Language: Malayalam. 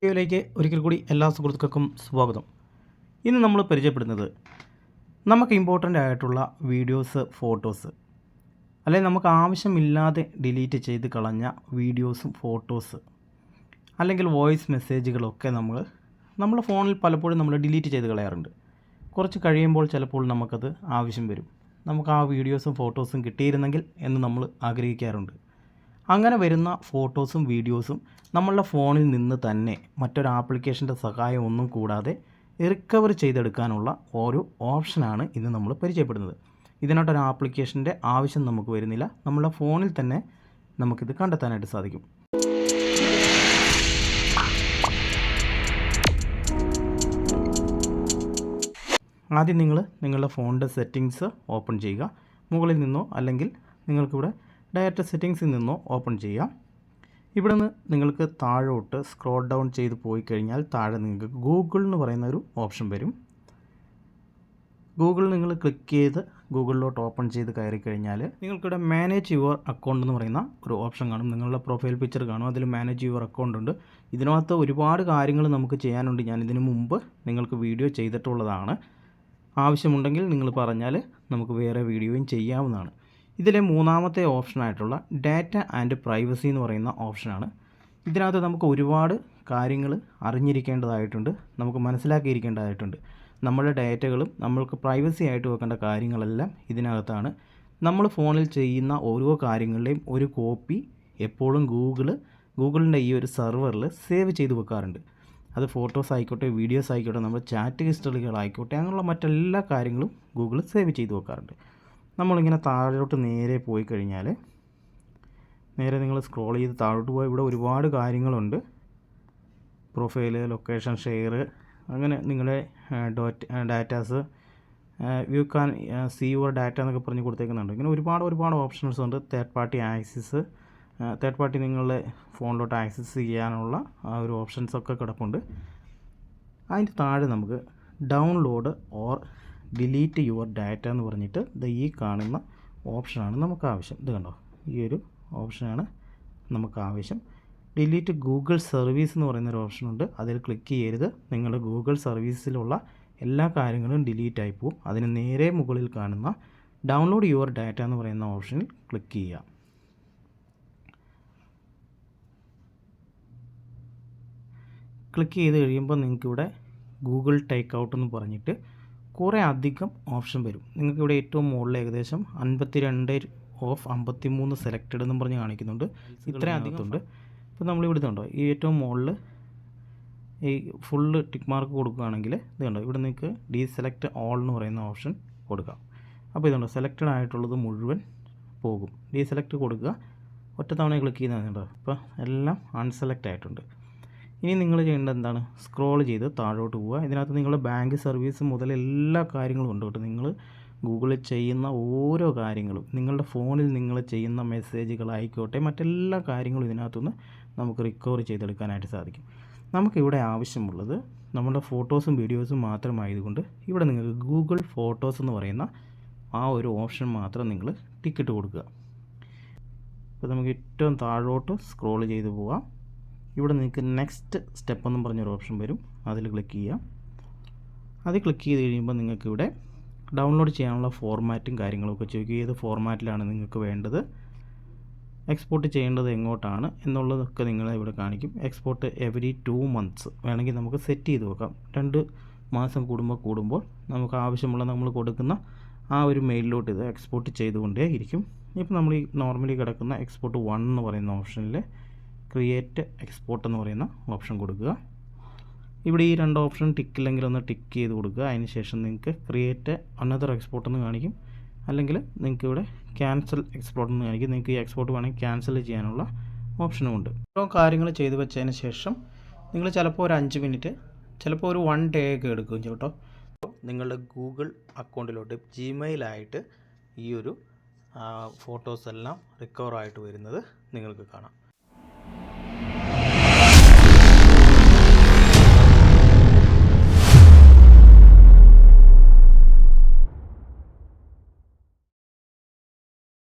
വീഡിയോയിലേക്ക് ഒരിക്കൽ കൂടി എല്ലാ സുഹൃത്തുക്കൾക്കും സ്വാഗതം. ഇന്ന് നമ്മൾ പരിചയപ്പെടുന്നത് നമുക്ക് ഇമ്പോർട്ടൻ്റ് ആയിട്ടുള്ള വീഡിയോസ്, ഫോട്ടോസ് അല്ലെങ്കിൽ നമുക്ക് ആവശ്യമില്ലാതെ ഡിലീറ്റ് ചെയ്ത് കളഞ്ഞ വീഡിയോസും ഫോട്ടോസ് അല്ലെങ്കിൽ വോയിസ് മെസ്സേജുകളൊക്കെ നമ്മുടെ ഫോണിൽ പലപ്പോഴും നമ്മൾ ഡിലീറ്റ് ചെയ്ത് കളയാറുണ്ട്. കുറച്ച് കഴിയുമ്പോൾ ചിലപ്പോൾ നമുക്കത് ആവശ്യം വരും. നമുക്ക് ആ വീഡിയോസും ഫോട്ടോസും കിട്ടിയിരുന്നെങ്കിൽ എന്ന് നമ്മൾ ആഗ്രഹിക്കാറുണ്ട്. അങ്ങനെ വരുന്ന ഫോട്ടോസും വീഡിയോസും നമ്മളുടെ ഫോണിൽ നിന്ന് തന്നെ മറ്റൊരു ആപ്ലിക്കേഷൻ്റെ സഹായം ഒന്നും കൂടാതെ റിക്കവർ ചെയ്തെടുക്കാനുള്ള ഒരു ഓപ്ഷനാണ് ഇന്ന് നമ്മൾ പരിചയപ്പെടുന്നത്. ഇതിനായിട്ടൊരു ആപ്ലിക്കേഷൻ്റെ ആവശ്യം നമുക്ക് വരുന്നില്ല. നമ്മളുടെ ഫോണിൽ തന്നെ നമുക്കിത് കണ്ടെത്താനായിട്ട് സാധിക്കും. ആദ്യം നിങ്ങളുടെ ഫോണിൻ്റെ സെറ്റിങ്സ് ഓപ്പൺ ചെയ്യുക. മുകളിൽ നിന്നോ അല്ലെങ്കിൽ നിങ്ങൾക്കിവിടെ ഡയറക്റ്റ് സെറ്റിങ്സിൽ നിന്നോ ഓപ്പൺ ചെയ്യാം. ഇവിടെ നിന്ന് നിങ്ങൾക്ക് താഴോട്ട് സ്ക്രോൾ ഡൗൺ ചെയ്ത് പോയി കഴിഞ്ഞാൽ താഴെ നിങ്ങൾക്ക് ഗൂഗിൾ എന്ന് പറയുന്ന ഒരു ഓപ്ഷൻ വരും. ഗൂഗിൾ നിങ്ങൾ ക്ലിക്ക് ചെയ്ത് ഗൂഗിളിലോട്ട് ഓപ്പൺ ചെയ്ത് കയറി കഴിഞ്ഞാൽ നിങ്ങൾക്കിവിടെ മാനേജ് യുവർ അക്കൗണ്ട് എന്ന് പറയുന്ന ഒരു ഓപ്ഷൻ കാണും. നിങ്ങളുടെ പ്രൊഫൈൽ പിക്ചർ കാണും. അതിൽ മാനേജ് യുവർ അക്കൗണ്ട് ഉണ്ട്. ഇതിനകത്ത് ഒരുപാട് കാര്യങ്ങൾ നമുക്ക് ചെയ്യാനുണ്ട്. ഞാൻ ഇതിനു മുമ്പ് നിങ്ങൾക്ക് വീഡിയോ ചെയ്തിട്ടുള്ളതാണ്. ആവശ്യമുണ്ടെങ്കിൽ നിങ്ങൾ പറഞ്ഞാൽ നമുക്ക് വേറെ വീഡിയോയും ചെയ്യാവുന്നതാണ്. ഇതിലെ മൂന്നാമത്തെ ഓപ്ഷനായിട്ടുള്ള ഡാറ്റ ആൻഡ് പ്രൈവസി എന്ന് പറയുന്ന ഓപ്ഷനാണ്. ഇതിനകത്ത് നമുക്ക് ഒരുപാട് കാര്യങ്ങൾ അറിഞ്ഞിരിക്കേണ്ടതായിട്ടുണ്ട്, നമുക്ക് മനസ്സിലാക്കിയിരിക്കേണ്ടതായിട്ടുണ്ട്. നമ്മുടെ ഡാറ്റകളും നമ്മൾക്ക് പ്രൈവസി ആയിട്ട് വെക്കേണ്ട കാര്യങ്ങളെല്ലാം ഇതിനകത്താണ്. നമ്മൾ ഫോണിൽ ചെയ്യുന്ന ഓരോ കാര്യങ്ങളുടെയും ഒരു കോപ്പി എപ്പോഴും ഗൂഗിളിൻ്റെ ഈ ഒരു സെർവറിൽ സേവ് ചെയ്ത് വെക്കാറുണ്ട്. അത് ഫോട്ടോസ് ആയിക്കോട്ടെ, വീഡിയോസ് ആയിക്കോട്ടെ, നമ്മുടെ ചാറ്റ് ഹിസ്റ്ററികളായിക്കോട്ടെ, അങ്ങനെയുള്ള മറ്റെല്ലാ കാര്യങ്ങളും ഗൂഗിൾ സേവ് ചെയ്ത് വെക്കാറുണ്ട്. നമ്മളിങ്ങനെ താഴോട്ട് നേരെ പോയി കഴിഞ്ഞാൽ നേരെ നിങ്ങൾ സ്ക്രോൾ ചെയ്ത് താഴോട്ട് പോയി ഇവിടെ ഒരുപാട് കാര്യങ്ങളുണ്ട്. പ്രൊഫൈല്, ലൊക്കേഷൻ, ഷെയർ, അങ്ങനെ നിങ്ങളുടെ datas, you can see your data എന്നൊക്കെ പറഞ്ഞ് കൊടുത്തേക്കുന്നുണ്ട്. ഇങ്ങനെ ഒരുപാട് ഓപ്ഷൻസ് ഉണ്ട്. Third party access, third party നിങ്ങളുടെ ഫോണിലോട്ട് ആക്സസ് ചെയ്യാനുള്ള ആ ഒരു ഓപ്ഷൻസൊക്കെ കിടപ്പുണ്ട്. അതിൻ്റെ താഴെ നമുക്ക് download or delete your data എന്ന് പറഞ്ഞിട്ട് ഈ കാണുന്ന ഓപ്ഷനാണ് നമുക്ക് ആവശ്യം. ഇത് കണ്ടോ, ഈ ഒരു ഓപ്ഷനാണ് നമുക്ക് ആവശ്യം. ഡിലീറ്റ് ഗൂഗിൾ സർവീസ് എന്ന് പറയുന്നൊരു ഓപ്ഷനുണ്ട്. അതിൽ ക്ലിക്ക് ചെയ്യരുത്. നിങ്ങളുടെ ഗൂഗിൾ സർവീസിലുള്ള എല്ലാ കാര്യങ്ങളും ഡിലീറ്റ് ആയി പോകും. അതിന് നേരെ മുകളിൽ കാണുന്ന ഡൗൺലോഡ് യുവർ ഡാറ്റ എന്ന് പറയുന്ന ഓപ്ഷനിൽ ക്ലിക്ക് ചെയ്യുക. ക്ലിക്ക് ചെയ്ത് കഴിയുമ്പോൾ നിങ്ങൾക്കിവിടെ ഗൂഗിൾ ടേക്ക് ഔട്ട് എന്ന് പറഞ്ഞിട്ട് കുറേ അധികം ഓപ്ഷൻ വരും. നിങ്ങൾക്കിവിടെ ഏറ്റവും മുകളിൽ ഏകദേശം 52 ഓഫ് 53 സെലക്റ്റഡ് എന്നും പറഞ്ഞ് കാണിക്കുന്നുണ്ട്. ഇത്രയും അധികമുണ്ട്. ഇപ്പോൾ നമ്മളിവിടെ കണ്ടോ, ഈ ഏറ്റവും മുകളിൽ ഈ ഫുള്ള് ടിക്ക് മാർക്ക് കൊടുക്കുകയാണെങ്കിൽ ഇത് കണ്ടോ, ഇവിടെ നിങ്ങൾക്ക് ഡീസെലക്ട് ഓൾ എന്ന് പറയുന്ന ഓപ്ഷൻ കൊടുക്കാം. അപ്പോൾ ഇതുണ്ടോ, സെലക്റ്റഡ് ആയിട്ടുള്ളത് മുഴുവൻ പോകും. ഡീസെലക്ട് കൊടുക്കുക, ഒറ്റ തവണ ക്ലിക്ക് ചെയ്യുന്നതുണ്ടോ, ഇപ്പോൾ എല്ലാം അൺസെലക്റ്റ് ആയിട്ടുണ്ട്. ഇനി നിങ്ങൾ ചെയ്യേണ്ടത് എന്താണ്, സ്ക്രോൾ ചെയ്ത് താഴോട്ട് പോവുക. ഇതിനകത്ത് നിങ്ങളുടെ ബാങ്ക് സർവീസ് മുതൽ എല്ലാ കാര്യങ്ങളും ഉണ്ട് കേട്ടോ. നിങ്ങൾ ഗൂഗിളിൽ ചെയ്യുന്ന ഓരോ കാര്യങ്ങളും, നിങ്ങളുടെ ഫോണിൽ നിങ്ങൾ ചെയ്യുന്ന മെസ്സേജുകളായിക്കോട്ടെ, മറ്റെല്ലാ കാര്യങ്ങളും ഇതിനകത്തുനിന്ന് നമുക്ക് റിക്കവർ ചെയ്തെടുക്കാനായിട്ട് സാധിക്കും. നമുക്കിവിടെ ആവശ്യമുള്ളത് നമ്മുടെ ഫോട്ടോസും വീഡിയോസും മാത്രമായതുകൊണ്ട് ഇവിടെ നിങ്ങൾക്ക് ഗൂഗിൾ ഫോട്ടോസ് എന്ന് പറയുന്ന ആ ഒരു ഓപ്ഷൻ മാത്രം നിങ്ങൾ ടിക്കറ്റ് കൊടുക്കുക. അപ്പോൾ നമുക്ക് ഏറ്റവും താഴോട്ട് സ്ക്രോൾ ചെയ്ത് പോവാം. ഇവിടെ നിങ്ങൾക്ക് നെക്സ്റ്റ് സ്റ്റെപ്പ് എന്നും പറഞ്ഞൊരു ഓപ്ഷൻ വരും. അതിൽ ക്ലിക്ക് ചെയ്യാം. അത് ക്ലിക്ക് ചെയ്ത് കഴിയുമ്പോൾ നിങ്ങൾക്കിവിടെ ഡൗൺലോഡ് ചെയ്യാനുള്ള ഫോർമാറ്റും കാര്യങ്ങളൊക്കെ ചോദിക്കും. ഏത് ഫോർമാറ്റിലാണ് നിങ്ങൾക്ക് വേണ്ടത്, എക്സ്പോർട്ട് ചെയ്യേണ്ടത് എങ്ങോട്ടാണ് എന്നുള്ളതൊക്കെ നിങ്ങളെ ഇവിടെ കാണിക്കും. എക്സ്പോർട്ട് എവരി 2 months വേണമെങ്കിൽ നമുക്ക് സെറ്റ് ചെയ്ത് വെക്കാം. 2 മാസം കൂടുമ്പോൾ നമുക്ക് ആവശ്യമുള്ള നമ്മൾ കൊടുക്കുന്ന ആ ഒരു മെയിലിലോട്ട് ഇത് എക്സ്പോർട്ട് ചെയ്തുകൊണ്ടേ ഇരിക്കും. ഇപ്പോൾ നമ്മൾ ഈ നോർമലി കിടക്കുന്ന എക്സ്പോർട്ട് 1 എന്ന് പറയുന്ന ഓപ്ഷനിൽ ക്രിയേറ്റ് എക്സ്പോർട്ട് എന്ന് പറയുന്ന ഓപ്ഷൻ കൊടുക്കുക. ഇവിടെ ഈ 2 ഓപ്ഷൻ ടിക്കില്ലെങ്കിൽ ഒന്ന് ടിക്ക് ചെയ്ത് കൊടുക്കുക. അതിന് ശേഷം നിങ്ങൾക്ക് ക്രിയേറ്റ് അനദർ എക്സ്പോർട്ട് എന്ന് കാണിക്കും, അല്ലെങ്കിൽ നിങ്ങൾക്ക് ഇവിടെ ക്യാൻസൽ എക്സ്പോർട്ട് എന്ന് കാണിക്കും. നിങ്ങൾക്ക് ഈ എക്സ്പോർട്ട് വേണമെങ്കിൽ ക്യാൻസൽ ചെയ്യാനുള്ള ഓപ്ഷനും ഉണ്ട്. ഓരോ കാര്യങ്ങൾ ചെയ്ത് വെച്ചതിന് ശേഷം നിങ്ങൾ ചിലപ്പോൾ ഒരു 5 മിനിറ്റ്, ചിലപ്പോൾ ഒരു 1 day ഒക്കെ എടുക്കും കേട്ടോ. നിങ്ങളുടെ ഗൂഗിൾ അക്കൗണ്ടിലോട്ട് ജിമെയിലായിട്ട് ഈ ഒരു ഫോട്ടോസ് എല്ലാം റിക്കവർ ആയിട്ട് വരുന്നത് നിങ്ങൾക്ക് കാണാം.